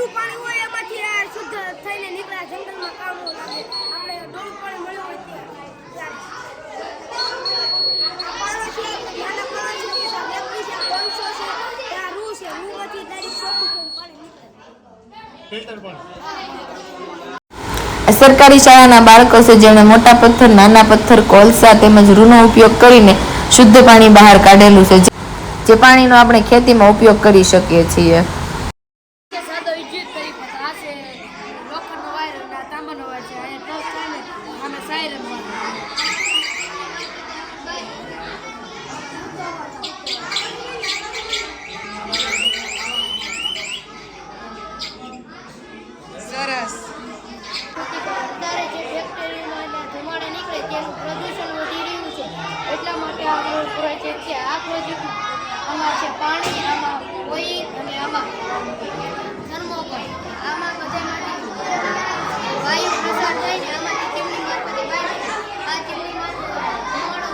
ડોળું પાણી હોય એમાંથી આ શુદ્ધ થઈને નીકળે જંગલમાં કામ લાગે આપણે ડોળું પાણી મળ્યું હોય ત્યારે પાણો છે નાના પાણો છે કે વ્યક્તિ છે કોલસો છે આ રૂ છે રૂમાંથી ડાયરેક્ટ ચોખ્ખું પાણી નીકળે ફિલ્ટર પાણી। સરકારી શાળાના બાળકો છે જેમણે મોટા પથ્થર નાના પથ્થર કોલસા તેમજ રૂનો ઉપયોગ કરીને શુદ્ધ પાણી બહાર કાઢેલું છે જે પાણીનો આપણે ખેતીમાં ઉપયોગ કરી શકીએ છીએ। સરસ પ્રદૂષણ વધી રહ્યું છે એટલા માટે આ પ્રોજેક્ટ છે। આ પ્રોજેક્ટ આમાં છે પાણી આમાં ઓઇલ અને આમાં થર્મોકોલ આમાં બધામાંથી વાયુ પ્રસાર થઈને આમાંથી ચીમની મારફતે બહાર આ ચીમની ધુમાડો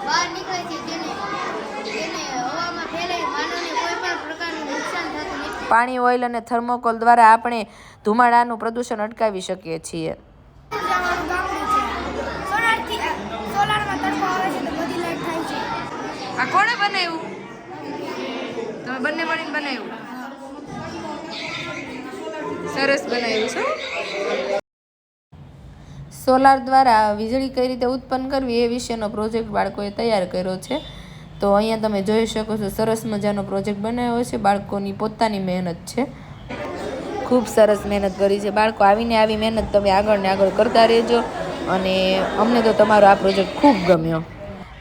બહાર નીકળે છે જેને હવામાં ફેલાઈ માનવને કોઈ પણ પ્રકારનું નુકસાન થતું નથી। પાણી ઓઇલ અને થર્મોકોલ દ્વારા આપણે ધુમાડાનું પ્રદૂષણ અટકાવી શકીએ છીએ। આ કોણે બનાવ્યું? તમે બંને મળીને બનાવ્યું? સરસ બનાવ્યું છે। સોલાર દ્વારા વીજળી કઈ રીતે ઉત્પન્ન કરવી એ વિશેનો પ્રોજેક્ટ બાળકોએ તૈયાર કર્યો છે। તો અહીંયા તમે જોઈ શકો છો સરસ મજાનો પ્રોજેક્ટ બનાવ્યો છે, બાળકોની પોતાની મહેનત છે। ખૂબ સરસ મહેનત કરી છે બાળકો। આવીને આવી મહેનત તમે આગળ ને આગળ કરતા રહેજો અને અમને તો તમારો આ પ્રોજેક્ટ ખૂબ ગમ્યો।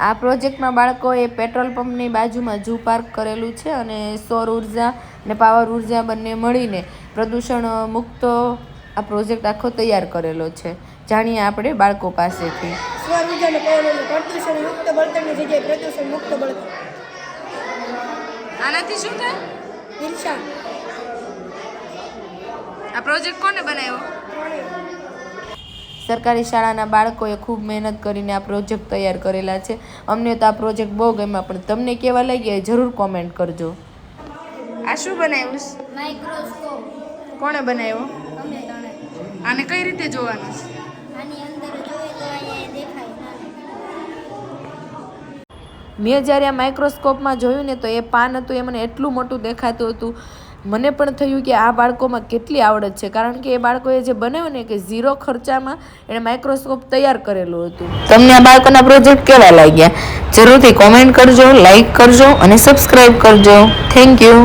આ પ્રોજેક્ટમાં બાળકોએ પેટ્રોલ પંપની બાજુમાં ઝૂ પાર્ક કરેલું છે અને સૌર ઉર્જા અને પાવર ઉર્જા બંને મળીને પ્રદૂષણ મુક્ત આ પ્રોજેક્ટ આખો તૈયાર કરેલો છે। જાણીએ આપણે બાળકો પાસેથી। સૌર ઉર્જા અને પાવર પ્રદૂષણ મુક્ત બળતણની જગ્યાએ પ્રદૂષણ મુક્ત બળતણ। આનાથી શું થાય? ઈર્ષા। આ પ્રોજેક્ટ કોને બનાવ્યો? સરકારી શાળાના બાળકોએ ખૂબ મહેનત કરીને આ પ્રોજેક્ટ તૈયાર કરેલા છે। અમને તો આ પ્રોજેક્ટ બહુ ગમ્યા, પણ તમને કેવા લાગ્યા એ જરૂર કોમેન્ટ કરજો। આ શું બનાવ્યું? માઇક્રોસ્કોપ। કોણે બનાવ્યો? અમે જાણે આને કઈ રીતે જોવાનું છે? આની અંદર જોઈએ તો અહીંયા દેખાય। મેં જ્યારે આ માઇક્રોસ્કોપમાં જોયું ને તો એ પાન હતું એ મને એટલું મોટું દેખાતું હતું। મને પણ થયું કે આ બાળકોમાં કેટલી આવડત છે, કારણ કે એ બાળકોએ જે બનાવ્યું ને કે 0 ખર્ચામાં એણે માઇક્રોસ્કોપ તૈયાર કરેલું હતું। તમને આ બાળકોના પ્રોજેક્ટ કેવા લાગ્યા જરૂરથી કોમેન્ટ કરજો, લાઈક કરજો અને સબસ્ક્રાઈબ કરજો। Thank you.